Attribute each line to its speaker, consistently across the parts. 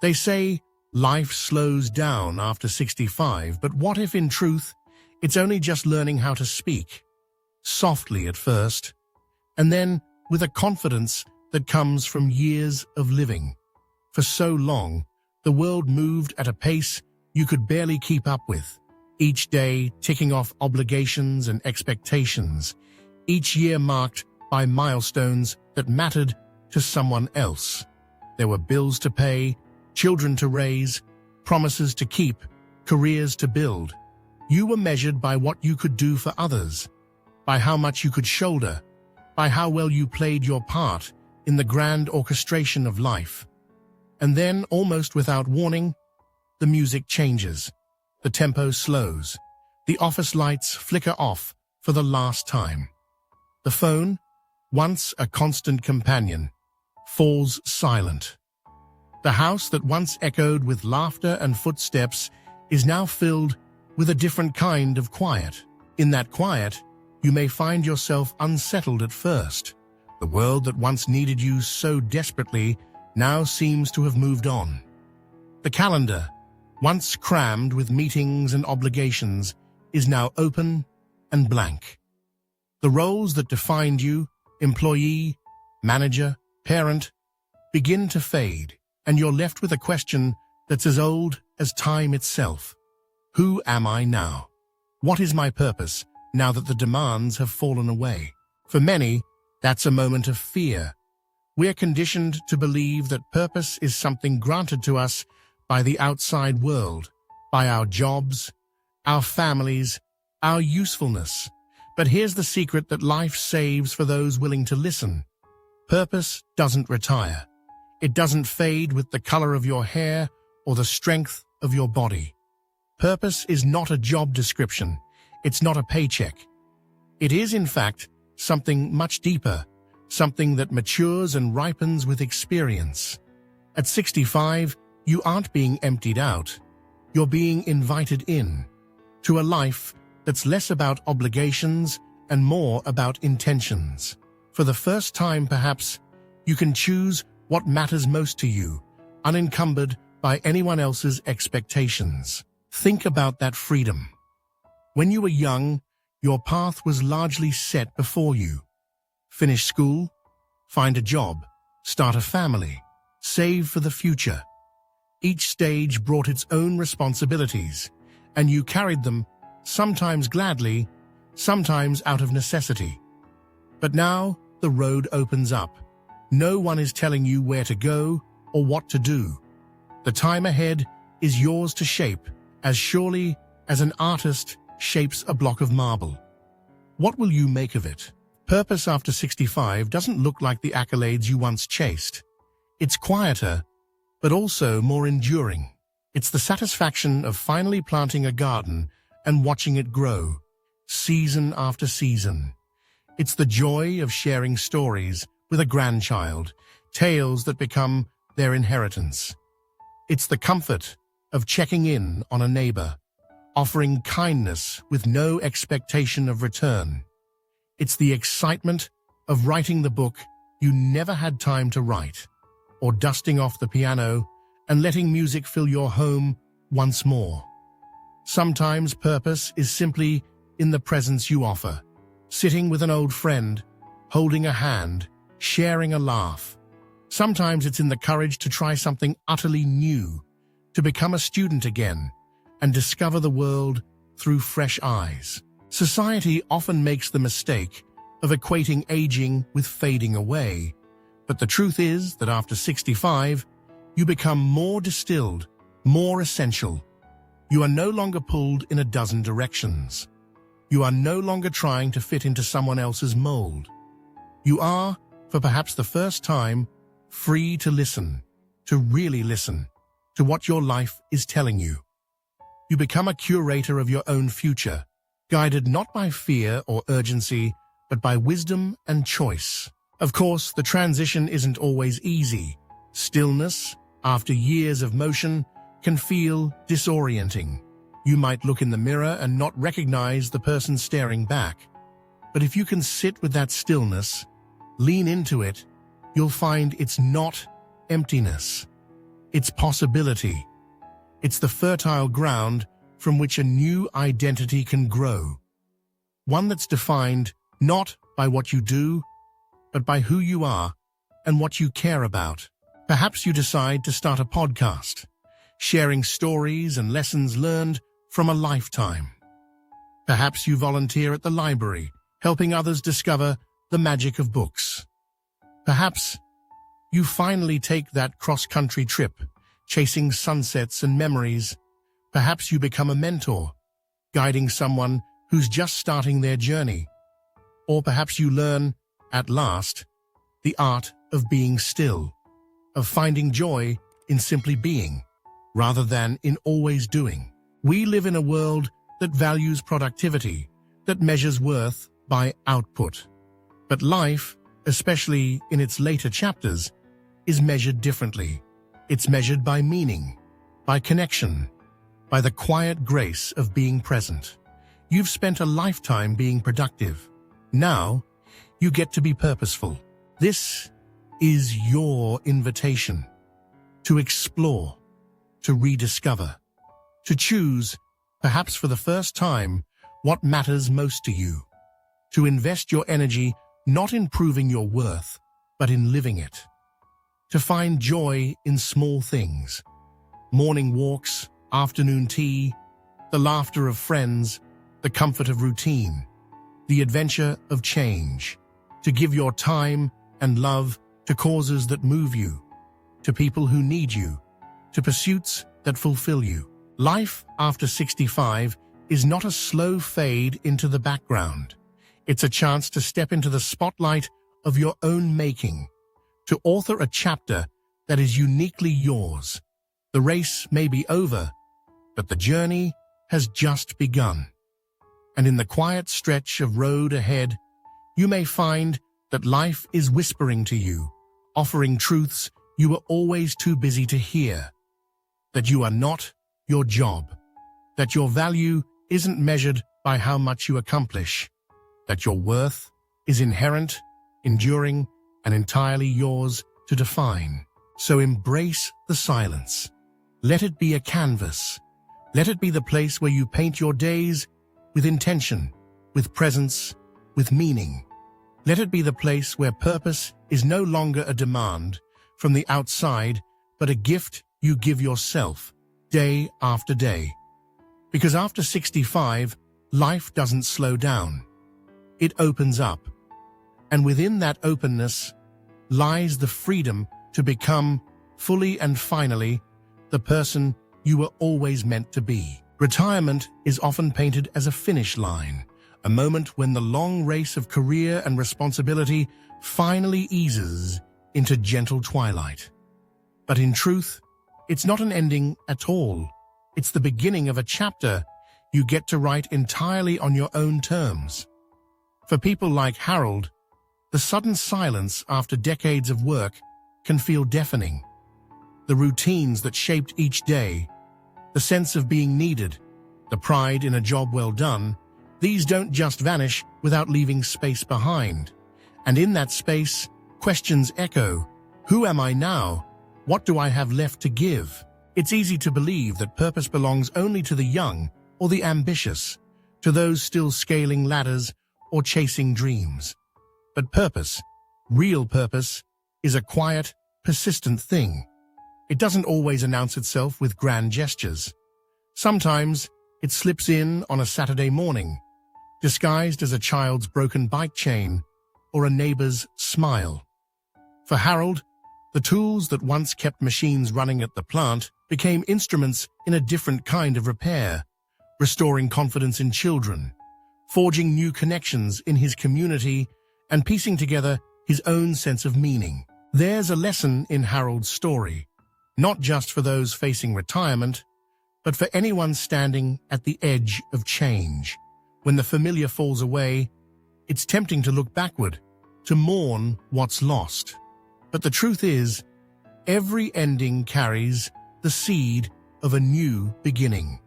Speaker 1: They say life slows down after 65, but what if in truth, it's only just learning how to speak, softly at first, and then with a confidence that comes from years of living. For so long, the world moved at a pace you could barely keep up with, each day ticking off obligations and expectations, each year marked by milestones that mattered to someone else. There were bills to pay, children to raise, promises to keep, careers to build. You were measured by what you could do for others, by how much you could shoulder, by how well you played your part in the grand orchestration of life. And then, almost without warning, the music changes. The tempo slows. The office lights flicker off for the last time. The phone, once a constant companion, falls silent. The house that once echoed with laughter and footsteps is now filled with a different kind of quiet. In that quiet, you may find yourself unsettled at first. The world that once needed you so desperately now seems to have moved on. The calendar, once crammed with meetings and obligations, is now open and blank. The roles that defined you, employee, manager, parent, begin to fade, and you're left with a question that's as old as time itself. Who am I now? What is my purpose now that the demands have fallen away? For many, that's a moment of fear. We're conditioned to believe that purpose is something granted to us by the outside world, by our jobs, our families, our usefulness. But here's the secret that life saves for those willing to listen. Purpose doesn't retire. It doesn't fade with the color of your hair or the strength of your body. Purpose is not a job description. It's not a paycheck. It is, in fact, something much deeper, something that matures and ripens with experience. At 65, you aren't being emptied out. You're being invited in to a life that's less about obligations and more about intentions. For the first time, perhaps, you can choose what matters most to you, unencumbered by anyone else's expectations. Think about that freedom. When you were young, your path was largely set before you. Finish school, find a job, start a family, save for the future. Each stage brought its own responsibilities, and you carried them, sometimes gladly, sometimes out of necessity. But now the road opens up. No one is telling you where to go or what to do. The time ahead is yours to shape, as surely as an artist shapes a block of marble. What will you make of it? Purpose after 65 doesn't look like the accolades you once chased. It's quieter, but also more enduring. It's the satisfaction of finally planting a garden and watching it grow, season after season. It's the joy of sharing stories with a grandchild, tales that become their inheritance. It's the comfort of checking in on a neighbor, offering kindness with no expectation of return. It's the excitement of writing the book you never had time to write, or dusting off the piano and letting music fill your home once more. Sometimes purpose is simply in the presence you offer, sitting with an old friend, holding a hand, sharing a laugh. Sometimes it's in the courage to try something utterly new, to become a student again, and discover the world through fresh eyes. Society often makes the mistake of equating aging with fading away, but the truth is that after 65, you become more distilled, more essential. You are no longer pulled in a dozen directions. You are no longer trying to fit into someone else's mold. You are, for perhaps the first time, free to listen, to really listen, to what your life is telling you. You become a curator of your own future, guided not by fear or urgency, but by wisdom and choice. Of course, the transition isn't always easy. Stillness, after years of motion, can feel disorienting. You might look in the mirror and not recognize the person staring back. But if you can sit with that stillness, lean into it, you'll find it's not emptiness. It's possibility. It's the fertile ground from which a new identity can grow. One that's defined not by what you do, but by who you are and what you care about. Perhaps you decide to start a podcast, sharing stories and lessons learned from a lifetime. Perhaps you volunteer at the library, helping others discover the magic of books. Perhaps you finally take that cross-country trip, chasing sunsets and memories. Perhaps you become a mentor, guiding someone who's just starting their journey. Or perhaps you learn, at last, the art of being still, of finding joy in simply being, rather than in always doing. We live in a world that values productivity, that measures worth by output. But life, especially in its later chapters, is measured differently. It's measured by meaning, by connection, by the quiet grace of being present. You've spent a lifetime being productive. Now, you get to be purposeful. This is your invitation to explore, to rediscover, to choose, perhaps for the first time, what matters most to you, to invest your energy not in proving your worth, but in living it. To find joy in small things, morning walks, afternoon tea, the laughter of friends, the comfort of routine, the adventure of change. To give your time and love to causes that move you, to people who need you, to pursuits that fulfill you. Life after 65 is not a slow fade into the background. It's a chance to step into the spotlight of your own making, to author a chapter that is uniquely yours. The race may be over, but the journey has just begun. And in the quiet stretch of road ahead, you may find that life is whispering to you, offering truths you were always too busy to hear. That you are not your job, that your value isn't measured by how much you accomplish, that your worth is inherent, enduring, and entirely yours to define. So embrace the silence. Let it be a canvas. Let it be the place where you paint your days with intention, with presence, with meaning. Let it be the place where purpose is no longer a demand from the outside, but a gift you give yourself, day after day. Because after 65, life doesn't slow down. It opens up. And within that openness lies the freedom to become, fully and finally, the person you were always meant to be. Retirement is often painted as a finish line, a moment when the long race of career and responsibility finally eases into gentle twilight. But in truth, it's not an ending at all. It's the beginning of a chapter you get to write entirely on your own terms. For people like Harold, the sudden silence after decades of work can feel deafening. The routines that shaped each day, the sense of being needed, the pride in a job well done, these don't just vanish without leaving space behind. And in that space, questions echo. Who am I now? What do I have left to give? It's easy to believe that purpose belongs only to the young or the ambitious, to those still scaling ladders or chasing dreams. But purpose, real purpose, is a quiet, persistent thing. It doesn't always announce itself with grand gestures. Sometimes it slips in on a Saturday morning, disguised as a child's broken bike chain or a neighbor's smile. For Harold, the tools that once kept machines running at the plant became instruments in a different kind of repair, restoring confidence in children, forging new connections in his community, and piecing together his own sense of meaning. There's a lesson in Harold's story, not just for those facing retirement, but for anyone standing at the edge of change. When the familiar falls away, it's tempting to look backward, to mourn what's lost. But the truth is, every ending carries the seed of a new beginning.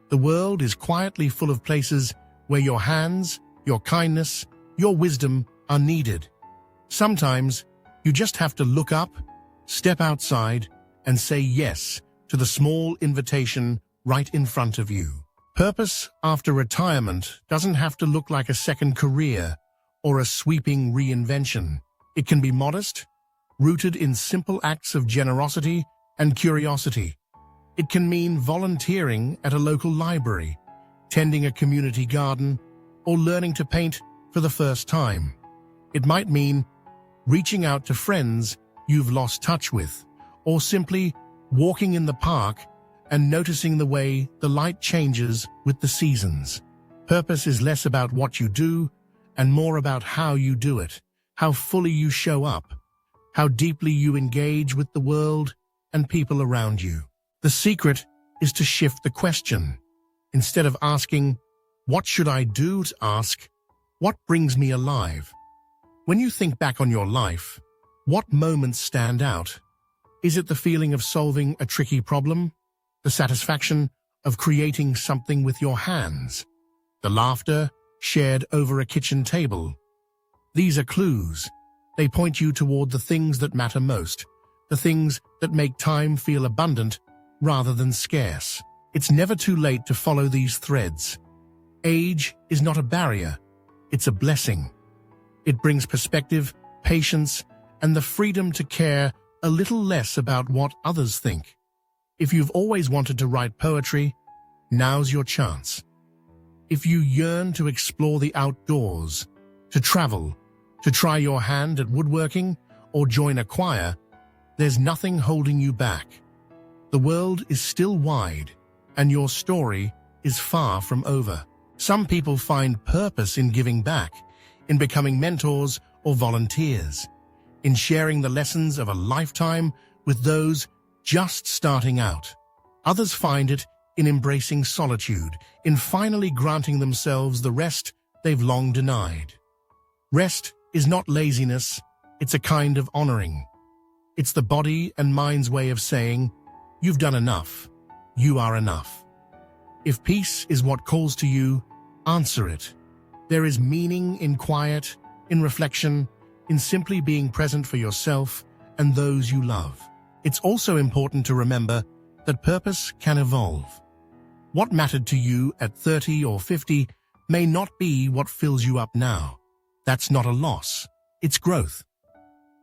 Speaker 1: The world is quietly full of places where your hands, your kindness, your wisdom are needed. Sometimes, you just have to look up, step outside, and say yes to the small invitation right in front of you. Purpose after retirement doesn't have to look like a second career or a sweeping reinvention. It can be modest, rooted in simple acts of generosity and curiosity. It can mean volunteering at a local library, tending a community garden, or learning to paint for the first time. It might mean reaching out to friends you've lost touch with, or simply walking in the park and noticing the way the light changes with the seasons. Purpose is less about what you do and more about how you do it, how fully you show up, how deeply you engage with the world and people around you. The secret is to shift the question. Instead of asking, "What should I do?" to ask, "What brings me alive?" When you think back on your life, what moments stand out? Is it the feeling of solving a tricky problem? The satisfaction of creating something with your hands? The laughter shared over a kitchen table? These are clues. They point you toward the things that matter most, the things that make time feel abundant rather than scarce. It's never too late to follow these threads. Age is not a barrier, it's a blessing. It brings perspective, patience, and the freedom to care a little less about what others think. If you've always wanted to write poetry, now's your chance. If you yearn to explore the outdoors, to travel, to try your hand at woodworking, or join a choir, there's nothing holding you back. The world is still wide, and your story is far from over. Some people find purpose in giving back, in becoming mentors or volunteers, in sharing the lessons of a lifetime with those just starting out. Others find it in embracing solitude, in finally granting themselves the rest they've long denied. Rest is not laziness, it's a kind of honoring. It's the body and mind's way of saying, "You've done enough. You are enough." If peace is what calls to you, answer it. There is meaning in quiet, in reflection, in simply being present for yourself and those you love. It's also important to remember that purpose can evolve. What mattered to you at 30 or 50 may not be what fills you up now. That's not a loss, it's growth.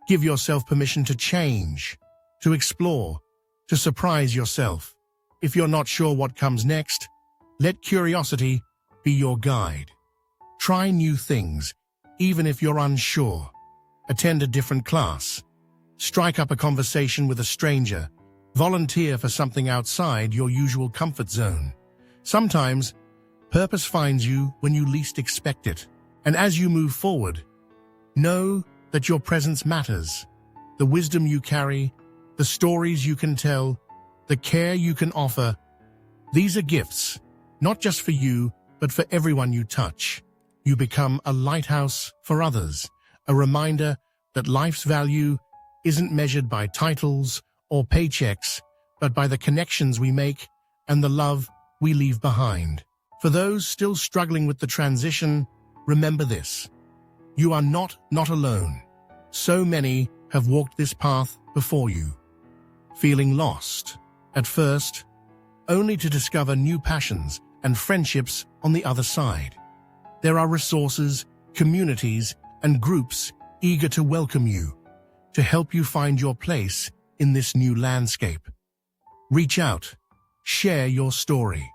Speaker 1: Give yourself permission to change, to explore, to surprise yourself. If you're not sure what comes next, let curiosity be your guide. Try new things, even if you're unsure. Attend a different class. Strike up a conversation with a stranger. Volunteer for something outside your usual comfort zone. Sometimes, purpose finds you when you least expect it. And as you move forward, know that your presence matters. The wisdom you carry, the stories you can tell, the care you can offer. These are gifts, not just for you, but for everyone you touch. You become a lighthouse for others, a reminder that life's value isn't measured by titles or paychecks, but by the connections we make and the love we leave behind. For those still struggling with the transition, remember this. You are not alone. So many have walked this path before you, feeling lost at first, only to discover new passions and friendships on the other side. There are resources, communities, and groups eager to welcome you, to help you find your place in this new landscape. Reach out, share your story.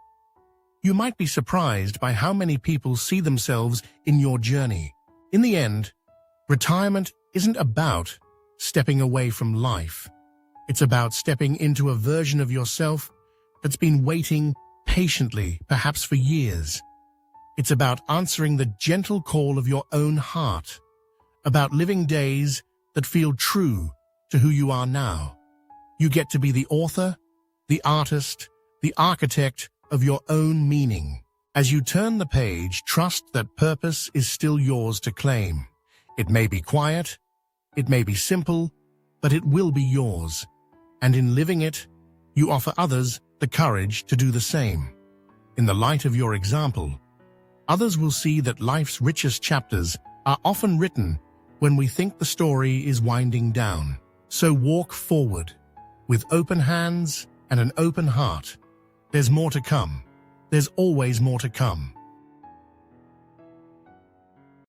Speaker 1: You might be surprised by how many people see themselves in your journey. In the end, retirement isn't about stepping away from life. It's about stepping into a version of yourself that's been waiting patiently, perhaps for years. It's about answering the gentle call of your own heart, about living days that feel true to who you are now. You get to be the author, the artist, the architect of your own meaning. As you turn the page, trust that purpose is still yours to claim. It may be quiet, it may be simple, but it will be yours. And in living it, you offer others the courage to do the same. In the light of your example, others will see that life's richest chapters are often written when we think the story is winding down. So walk forward, with open hands and an open heart. There's more to come. There's always more to come.